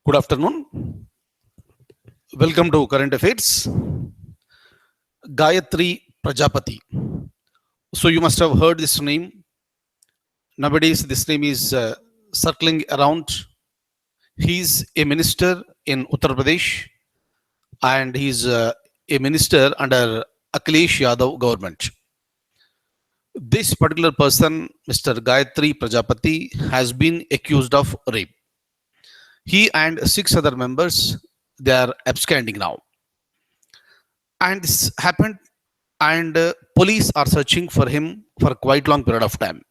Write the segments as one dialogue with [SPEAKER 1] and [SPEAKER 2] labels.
[SPEAKER 1] Good afternoon. Welcome to Current Affairs. Gayatri Prajapati. So you must have heard this name. Nowadays, this name is circling around. He's a minister in Uttar Pradesh, and he's a minister under Akhilesh Yadav government. This particular person, Mr. Gayatri Prajapati, has been accused of rape. He and 6 other members, they are absconding now. And this happened, and police are searching for him for quite long period of time.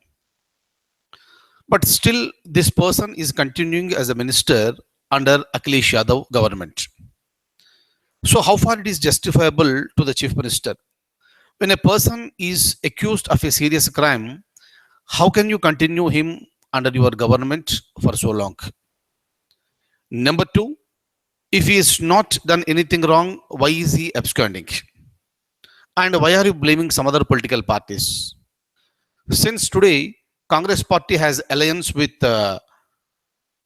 [SPEAKER 1] But still, this person is continuing as a minister under Akhilesh Yadav government. So how far it is justifiable to the chief minister? When a person is accused of a serious crime, how can you continue him under your government for so long? Number two, if he has not done anything wrong, why is he absconding? And why are you blaming some other political parties? Since today, Congress party has alliance with Akhilesh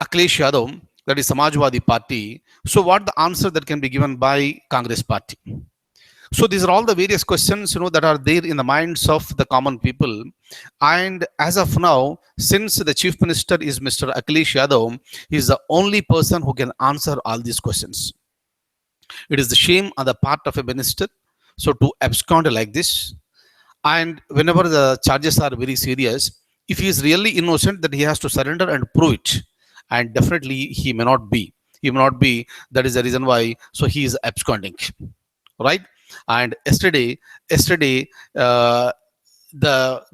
[SPEAKER 1] Yadav, that is Samajwadi party. So what the answer that can be given by Congress party? So these are all the various questions, that are there in the minds of the common people. And as of now, since the chief minister is Mr. Akhilesh Yadav, he is the only person who can answer all these questions. It is the shame on the part of a minister, so to abscond like this. And whenever the charges are very serious, if he is really innocent, then he has to surrender and prove it. And definitely he may not be. He may not be. That is the reason why. So he is absconding, right? And yesterday, the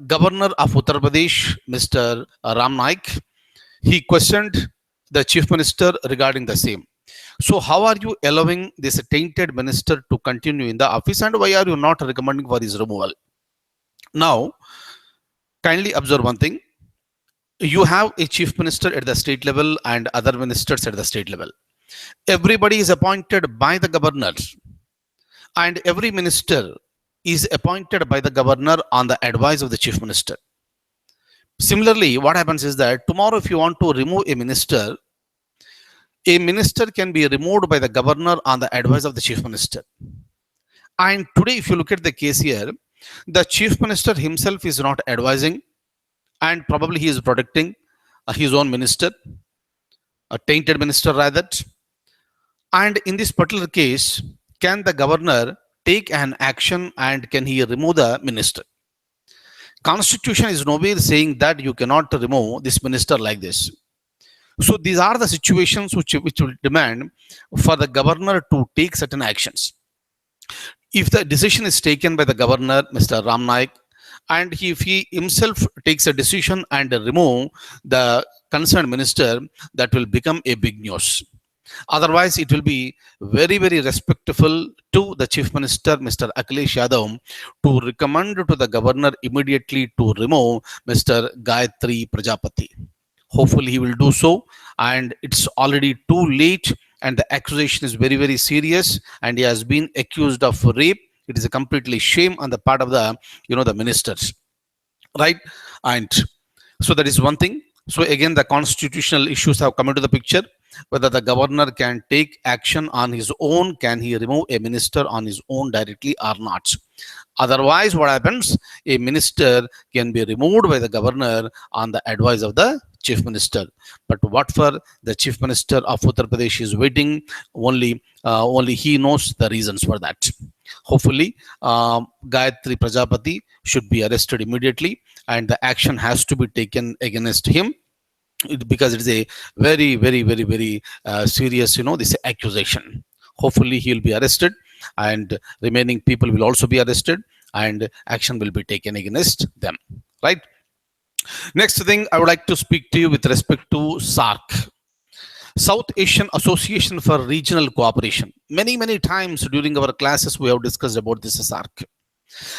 [SPEAKER 1] governor of Uttar Pradesh, Mr. Ram Naik, he questioned the chief minister regarding the same. So how are you allowing this tainted minister to continue in the office, and why are you not recommending for his removal? Now, kindly observe one thing. You have a chief minister at the state level and other ministers at the state level. Everybody is appointed by the governor, and every minister is appointed by the governor on the advice of the chief minister. Similarly, what happens is that tomorrow, if you want to remove a minister can be removed by the governor on the advice of the chief minister. And today, if you look at the case here, the chief minister himself is not advising, and probably he is protecting his own minister, a tainted minister rather. And in this particular case, can the governor take an action and can he remove the minister? Constitution is nowhere saying that you cannot remove this minister like this. So these are the situations which will demand for the governor to take certain actions. If the decision is taken by the governor, Mr. Ram Naik, and if he himself takes a decision and remove the concerned minister, that will become a big news. Otherwise, it will be very, very respectful to the chief minister, Mr. Akhilesh Yadav, to recommend to the governor immediately to remove Mr. Gayatri Prajapati. Hopefully, he will do so, and it's already too late, and the accusation is very, very serious, and he has been accused of rape. It is a completely shame on the part of the, the ministers, right? And so that is one thing. So again, the constitutional issues have come into the picture. Whether the governor can take action on his own, can he remove a minister on his own directly or not? Otherwise, what happens? A minister can be removed by the governor on the advice of the chief minister. But what for the chief minister of Uttar Pradesh is waiting, only he knows the reasons for that. Hopefully, Gayatri Prajapati should be arrested immediately, and the action has to be taken against him, because it is a very, very, very, very serious, this accusation. Hopefully, he will be arrested, and remaining people will also be arrested, and action will be taken against them, right? Next thing I would like to speak to you with respect to SAARC, South Asian Association for Regional Cooperation. Many times during our classes, we have discussed about this SAARC.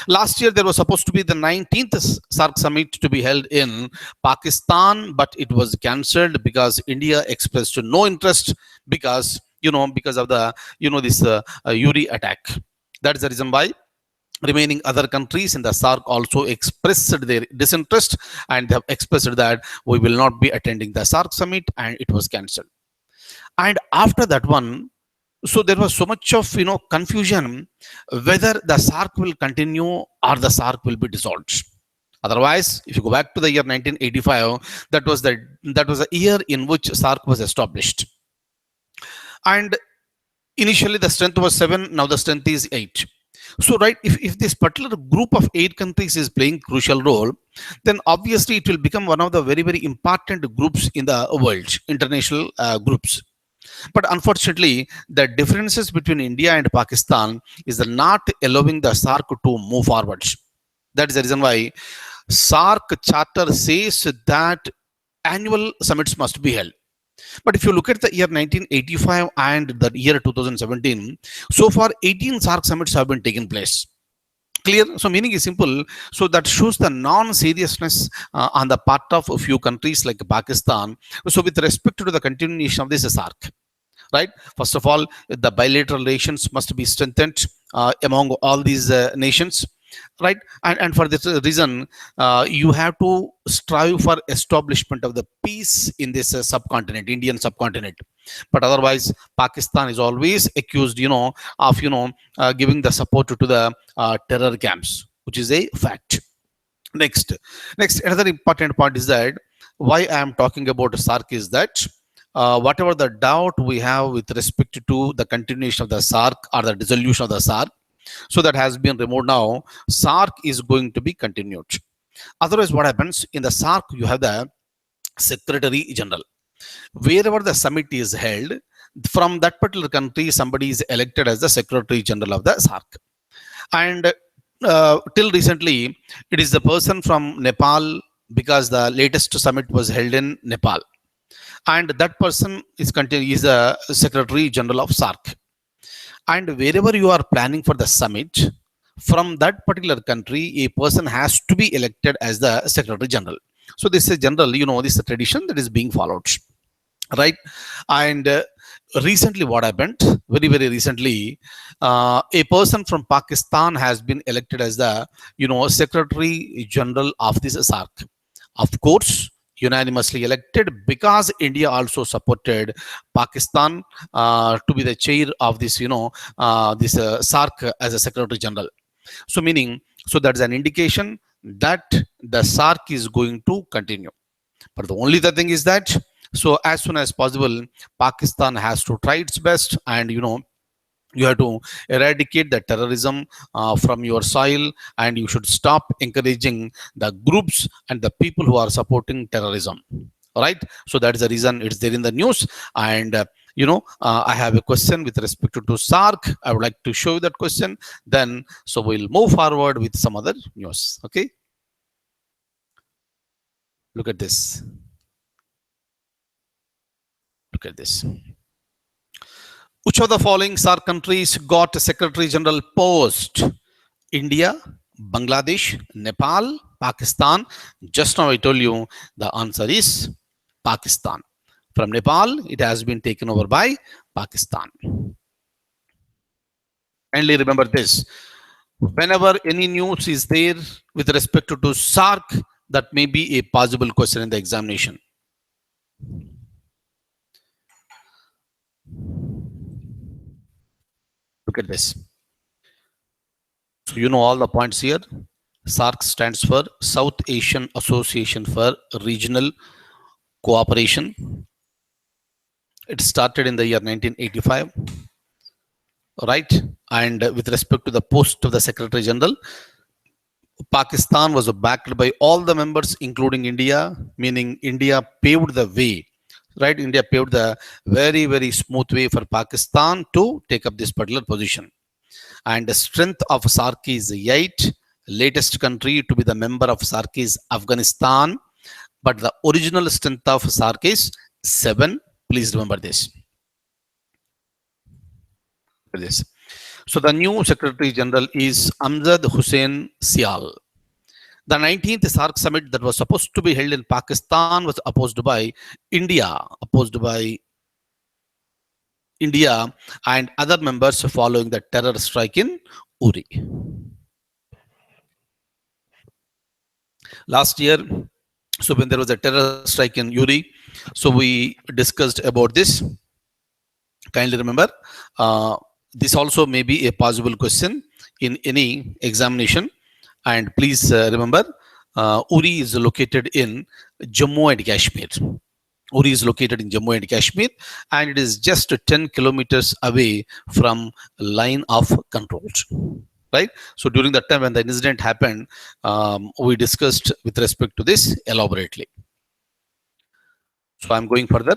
[SPEAKER 1] Last year, there was supposed to be the 19th SAARC summit to be held in Pakistan, but it was cancelled because India expressed no interest because of the, this Uri attack. That is the reason why remaining other countries in the SAARC also expressed their disinterest, and they have expressed that we will not be attending the SAARC summit, and it was cancelled. And after that one, so there was so much of confusion whether the SAARC will continue or the SAARC will be dissolved. Otherwise, if you go back to the year 1985, that was the year in which SAARC was established. And initially the strength was 7, now the strength is 8. So right, if this particular group of 8 countries is playing crucial role, then obviously it will become one of the very very important groups in the world, international groups. But unfortunately, the differences between India and Pakistan is not allowing the SAARC to move forward. That is the reason why SAARC charter says that annual summits must be held. But if you look at the year 1985 and the year 2017, so far 18 SAARC summits have been taken place. Clear? So meaning is simple. So that shows the non-seriousness on the part of a few countries like Pakistan. So with respect to the continuation of this SAARC, right? First of all, the bilateral relations must be strengthened among all these nations, right? And for this reason, you have to strive for establishment of the peace in this subcontinent, Indian subcontinent. But otherwise, Pakistan is always accused, of giving the support to the terror camps, which is a fact. Next, another important point is that why I am talking about SAARC is that whatever the doubt we have with respect to the continuation of the SAARC or the dissolution of the SAARC, so that has been removed now. SAARC is going to be continued. Otherwise, what happens in the SAARC? You have the Secretary General. Wherever the summit is held, from that particular country, somebody is elected as the Secretary General of the SAARC. And till recently, it is the person from Nepal, because the latest summit was held in Nepal, and that person is the Secretary General of SAARC. And wherever you are planning for the summit, from that particular country, a person has to be elected as the Secretary General. So this is general, this is a tradition that is being followed, right? And recently, what happened? Very very recently, a person from Pakistan has been elected as the Secretary General of this SAARC. Of course, unanimously elected, because India also supported Pakistan to be the chair of this, this SAARC as a Secretary General. So meaning, so that's an indication that the SAARC is going to continue. But the only the thing is that, so as soon as possible, Pakistan has to try its best, and you have to eradicate the terrorism from your soil, and you should stop encouraging the groups and the people who are supporting terrorism. All right, so that is the reason it's there in the news. And I have a question with respect to SAARC. I would like to show you that question, then so we'll move forward with some other news. Okay, look at this. Look at this. Which of the following SAARC countries got a Secretary General post? India, Bangladesh, Nepal, Pakistan. Just now I told you the answer is Pakistan. From Nepal, it has been taken over by Pakistan. Kindly remember this. Whenever any news is there with respect to SAARC, that may be a possible question in the examination. Look at this. So you know all the points here. SAARC stands for South Asian Association for Regional Cooperation. It started in the year 1985, right? And with respect to the post of the Secretary General, Pakistan was backed by all the members, including India, meaning India paved the way, right? India paved the very, very smooth way for Pakistan to take up this particular position. And the strength of SAARC is 8. Latest country to be the member of SAARC is Afghanistan, but the original strength of SAARC is 7. Please remember this. So the new Secretary General is Amjad Hussain Sial. The 19th SAARC summit that was supposed to be held in Pakistan was opposed by India, and other members following the terror strike in Uri. Last year, so when there was a terror strike in Uri, so we discussed about this. Kindly remember, uh, this also may be a possible question in any examination. And please remember, Uri is located in Jammu and Kashmir. Uri is located in Jammu and Kashmir, and it is just 10 kilometers away from line of controls. Right. So during that time when the incident happened, we discussed with respect to this elaborately. So I'm going further.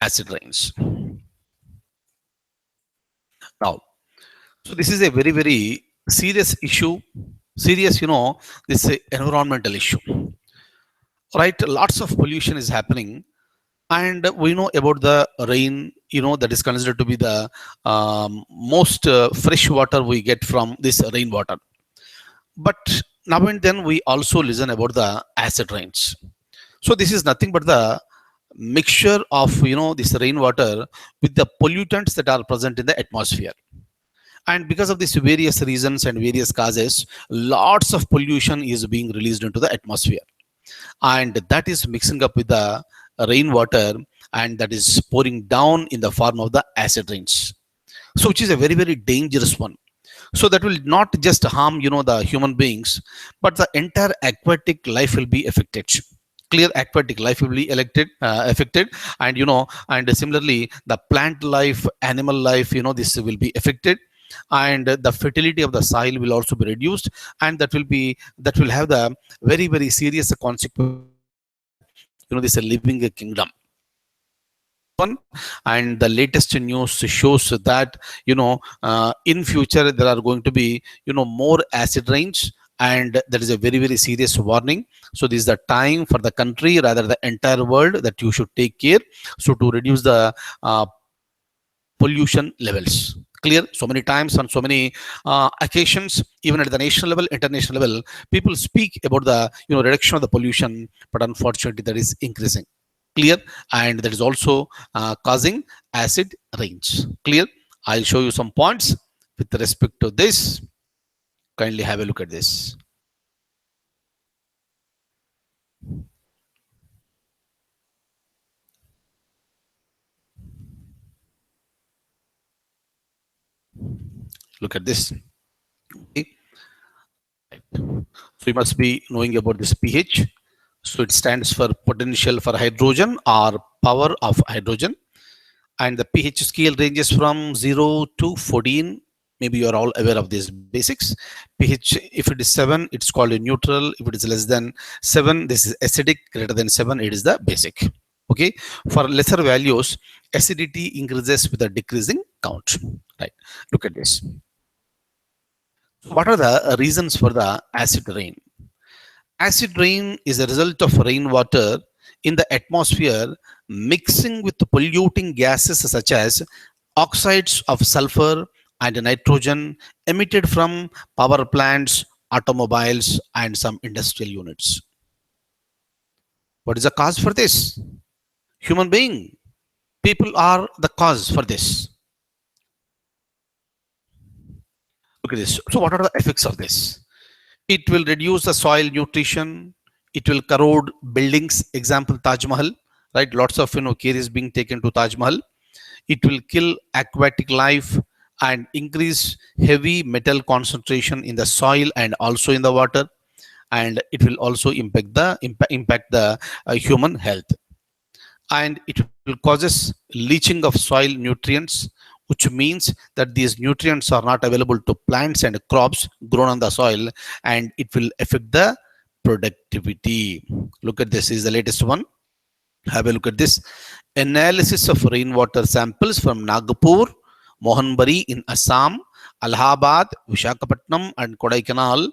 [SPEAKER 1] Acid rains. Now, so this is a very, very serious issue. Serious, this is a environmental issue, right? Lots of pollution is happening, and we know about the rain. That is considered to be the most fresh water we get from this rainwater. But now and then we also listen about the acid rains. So this is nothing but the mixture of this rainwater with the pollutants that are present in the atmosphere. And because of these various reasons and various causes, lots of pollution is being released into the atmosphere, and that is mixing up with the rainwater, and that is pouring down in the form of the acid rains, so which is a very, very dangerous one. So that will not just harm the human beings, but the entire aquatic life will be affected. Clear. Aquatic life will be affected, and and similarly the plant life, animal life, this will be affected, and the fertility of the soil will also be reduced, and that will have the very, very serious consequences for the this living kingdom. This is one. And the latest news shows that in future there are going to be more acid rains, and that is a very, very serious warning. So this is the time for the country, rather the entire world, that you should take care, so to reduce the pollution levels. Clear. So many times, on so many occasions, even at the national level, international level, people speak about the reduction of the pollution, but unfortunately that is increasing. Clear. And that is also causing acid rains. Clear. I'll show you some points with respect to this. Kindly have a look at this. Look at this. Okay. Right. So you must be knowing about this pH. So it stands for potential for hydrogen or power of hydrogen. And the pH scale ranges from 0 to 14. Maybe you are all aware of these basics. pH, if it is 7, it's called a neutral. If it is less than 7, this is acidic. Greater than 7, it is the basic. Okay. For lesser values, acidity increases with a decreasing count. Right. Look at this. What are the reasons for the acid rain? Acid rain is a result of rainwater in the atmosphere mixing with polluting gases such as oxides of sulfur and nitrogen emitted from power plants, automobiles, and some industrial units. What is the cause for this? Human being. People are the cause for this. Look at this. So what are the effects of this? It will reduce the soil nutrition. It will corrode buildings. Example, Taj Mahal. Right, lots of care is being taken to Taj Mahal. It will kill aquatic life and increase heavy metal concentration in the soil and also in the water, and it will also impact the human health, and it will causes leaching of soil nutrients, which means that these nutrients are not available to plants and crops grown on the soil, and it will affect the productivity. Look at this. Is the latest one. Have a look at this. Analysis of rainwater samples from Nagpur, Mohanbari in Assam, Allahabad, Vishakhapatnam, and Kodaikanal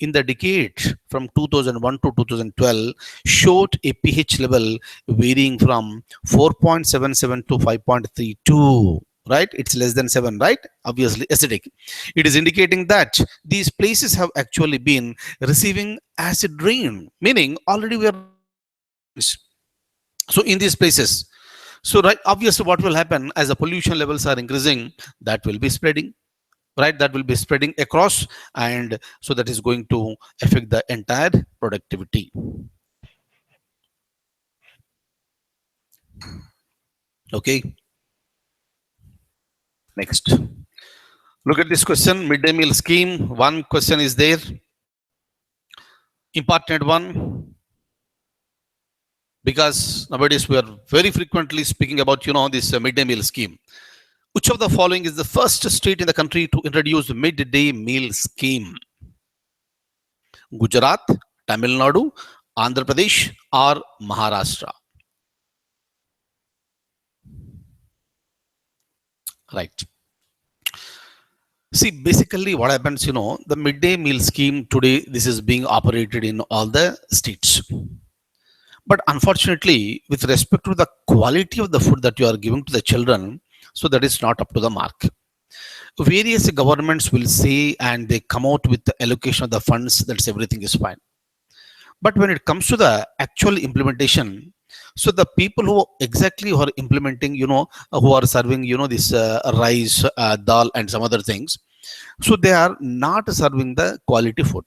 [SPEAKER 1] in the decade from 2001 to 2012 showed a pH level varying from 4.77 to 5.32. Right? It's less than 7, right? Obviously acidic. It is indicating that these places have actually been receiving acid rain, meaning already we are so in these places. So right, obviously what will happen as the pollution levels are increasing, that will be spreading, right? That will be spreading across, and so that is going to affect the entire productivity. Okay, next. Look at this question, midday meal scheme. One question is there, important one, because nowadays we are very frequently speaking about, this midday meal scheme. Which of the following is the first state in the country to introduce midday meal scheme? Gujarat, Tamil Nadu, Andhra Pradesh, or Maharashtra? Right. See, basically, what happens, the midday meal scheme today, this is being operated in all the states. But unfortunately, with respect to the quality of the food that you are giving to the children, so that is not up to the mark. Various governments will say and they come out with the allocation of the funds, that's everything is fine. But when it comes to the actual implementation, so the people who exactly who are implementing, who are serving, this rice, dal, and some other things, so they are not serving the quality food.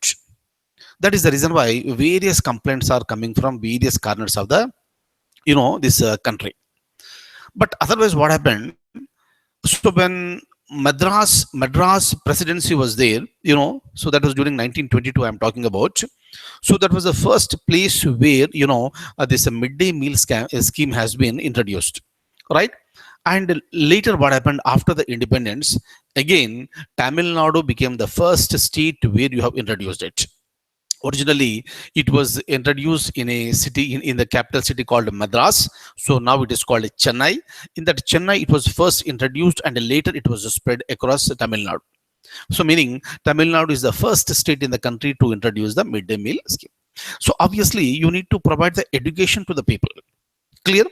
[SPEAKER 1] That is the reason why various complaints are coming from various corners of the, this country. But otherwise, what happened? So when Madras presidency was there, so that was during 1922. I'm talking about. So that was the first place where this midday meal scheme has been introduced, right? And later, what happened after the independence? Again, Tamil Nadu became the first state where you have introduced it. Originally, it was introduced in a city in the capital city called Madras. So now it is called Chennai. In that Chennai, it was first introduced and later it was spread across Tamil Nadu. So meaning Tamil Nadu is the first state in the country to introduce the midday meal scheme. So obviously, you need to provide the education to the people. Clear?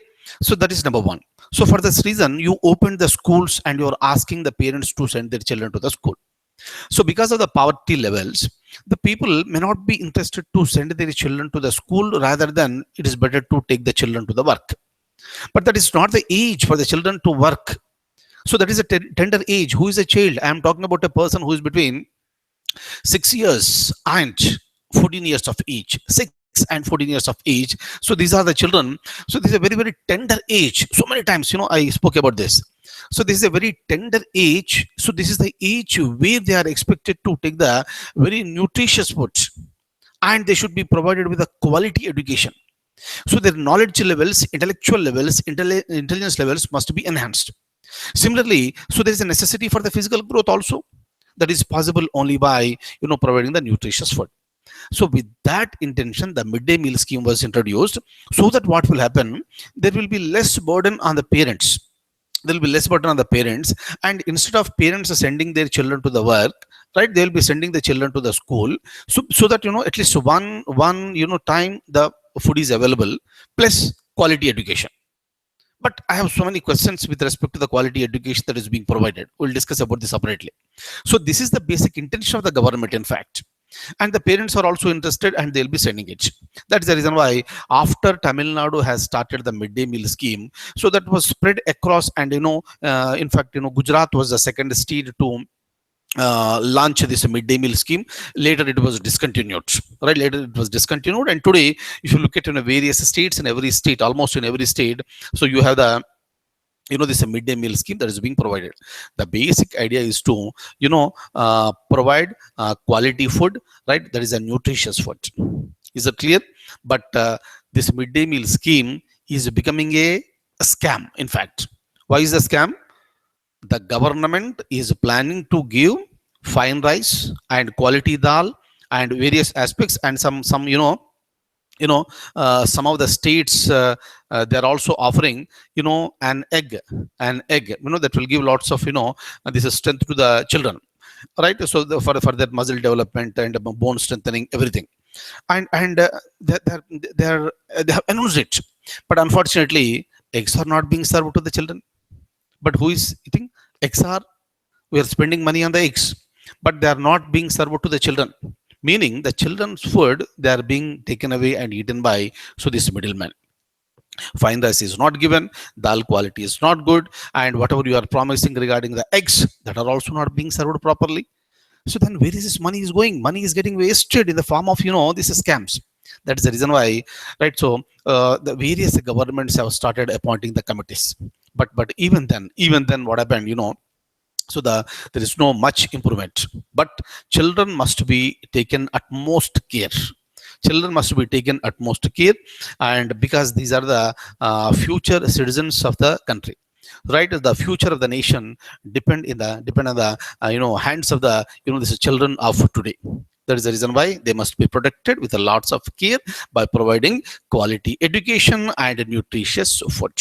[SPEAKER 1] So that is number one. So for this reason, you open the schools and you're asking the parents to send their children to the school. So because of the poverty levels, the people may not be interested to send their children to the school, rather than it is better to take the children to the work. But that is not the age for the children to work. So that is a tender age. Who is a child? I am talking about a person who is between 6 years and 14 years of age. 6 and 14 years of age. So these are the children. So this is a very, very tender age. So many times, I spoke about this. So this is a very tender age. So this is the age where they are expected to take the very nutritious food, and they should be provided with a quality education. So their knowledge levels, intellectual levels, intelligence levels must be enhanced. Similarly, so there is a necessity for the physical growth also. That is possible only by providing the nutritious food. So with that intention, the midday meal scheme was introduced, so that what will happen, there will be less burden on the parents. There will be less burden on the parents, and instead of parents sending their children to the work, right, they will be sending the children to the school. So that at least one time the food is available, plus quality education. But I have so many questions with respect to the quality education that is being provided. We'll discuss about this separately. So this is the basic intention of the government, in fact. And the parents are also interested and they'll be sending it. That's the reason why after Tamil Nadu has started the midday meal scheme, so that was spread across, and in fact, Gujarat was the second state to launch this midday meal scheme. Later it was discontinued, right? Later it was discontinued, and today if you look at various states, in every state, almost in every state, so you have the this midday meal scheme that is being provided. The basic idea is to provide quality food, right? That is a nutritious food. Is it clear? But this midday meal scheme is becoming a scam, in fact. Why is a scam? The government is planning to give fine rice and quality dal and various aspects, and some some of the states they are also offering an egg that will give lots of this is strength to the children, right? So for their muscle development and bone strengthening, everything. And they have announced it, but unfortunately eggs are not being served to the children. But who is eating eggs? We are spending money on the eggs, but they are not being served to the children. Meaning the children's food, they are being taken away and eaten by this middleman. Fine rice is not given, dal quality is not good, and whatever you are promising regarding the eggs, that are also not being served properly. So then where is this money is going? Money is getting wasted in the form of these scams. That is the reason why, right? So the various governments have started appointing the committees. But even then what happened, so there is no much improvement. But children must be taken utmost care. Children must be taken utmost care, and because these are the future citizens of the country, right? The future of the nation depend on the hands of the these children of today. That is the reason why they must be protected with a lots of care by providing quality education and nutritious food,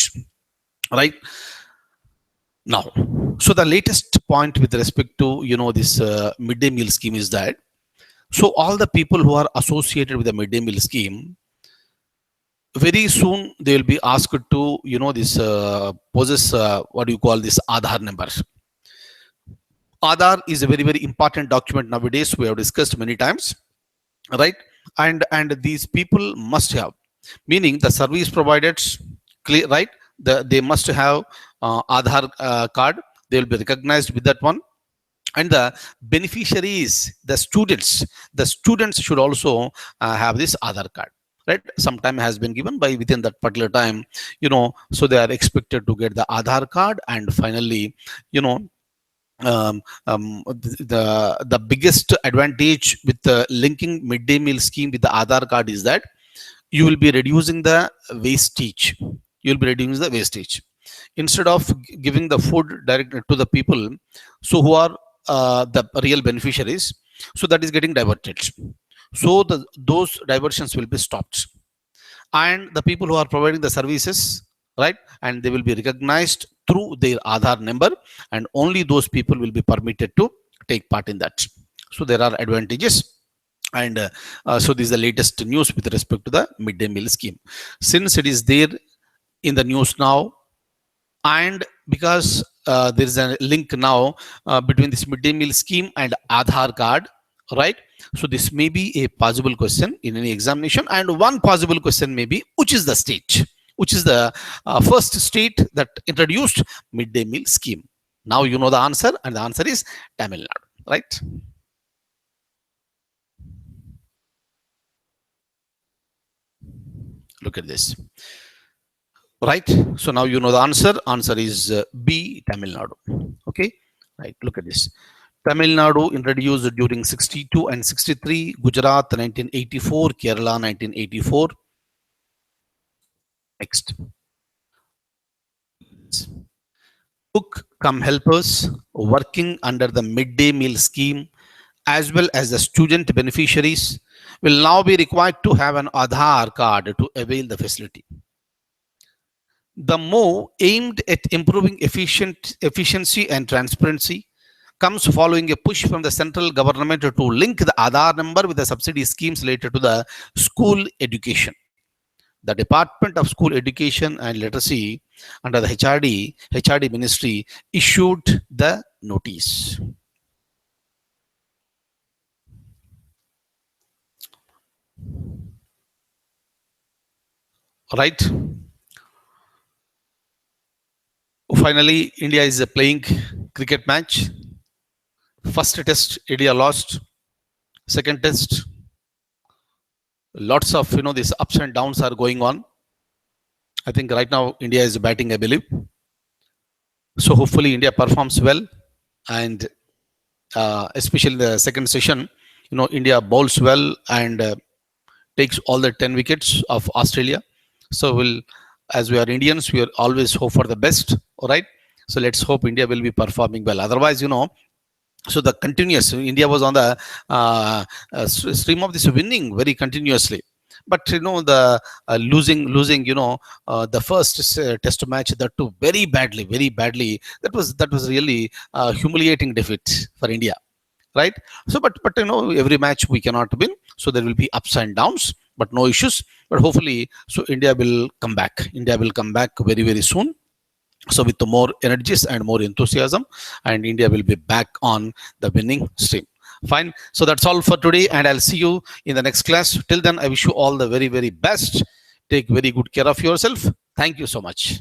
[SPEAKER 1] right? Now, so the latest point with respect to this midday meal scheme is that, so all the people who are associated with the midday meal scheme, very soon they will be asked to this possess what do you call this Aadhaar number. Aadhaar is a very very important document nowadays. We have discussed many times, right? And these people must have, meaning the service providers, clear, right? They must have Aadhaar card. They will be recognized with that one. And the beneficiaries, the students should also have this Aadhaar card, right? Some time has been given by within that particular time, so they are expected to get the Aadhaar card. And finally, you know the biggest advantage with linking midday meal scheme with the Aadhaar card is that you will be reducing the wastage. You will be reducing the wastage. Instead of giving the food directly to the people, so who are the real beneficiaries, so that is getting diverted. So those diversions will be stopped, and the people who are providing the services, right, and they will be recognized through their Aadhaar number, and only those people will be permitted to take part in that. So there are advantages. And so this is the latest news with respect to the midday meal scheme. Since it is there in the news now, and because there is a link now between this midday meal scheme and Aadhaar card, right? So this may be a possible question in any examination, and one possible question may be, which is the state, which is the first state that introduced midday meal scheme? Now you know the answer, and the answer is Tamil Nadu, right? Look at this, right? So now you know the answer. Answer is B, Tamil Nadu. Okay, right? Look at this. Tamil Nadu introduced during 62 and 63, Gujarat 1984, Kerala 1984. Next, cook come helpers working under the midday meal scheme as well as the student beneficiaries will now be required to have an Aadhaar card to avail the facility. The move, aimed at improving efficiency and transparency, comes following a push from the central government to link the Aadhaar number with the subsidy schemes related to the school education. The Department of School Education and Literacy under the HRD Ministry issued the notice. Right? Finally, India is playing cricket match. First test, India lost. Second test, lots of these ups and downs are going on. I think right now India is batting, I believe. So hopefully India performs well, and especially in the second session, India bowls well and takes all the 10 wickets of Australia. So as we are Indians, we are always hope for the best. All right. So let's hope India will be performing well. Otherwise, so the continuous India was on the stream of this winning very continuously. But the losing the first test match, that too very badly. That was really humiliating defeat for India, right? So but every match we cannot win, so there will be ups and downs, but no issues. But hopefully, so India will come back very very soon, so with more energies and more enthusiasm, and India will be back on the winning stream. Fine. So that's all for today, and I'll see you in the next class. Till then, I wish you all the very very best. Take very good care of yourself. Thank you so much.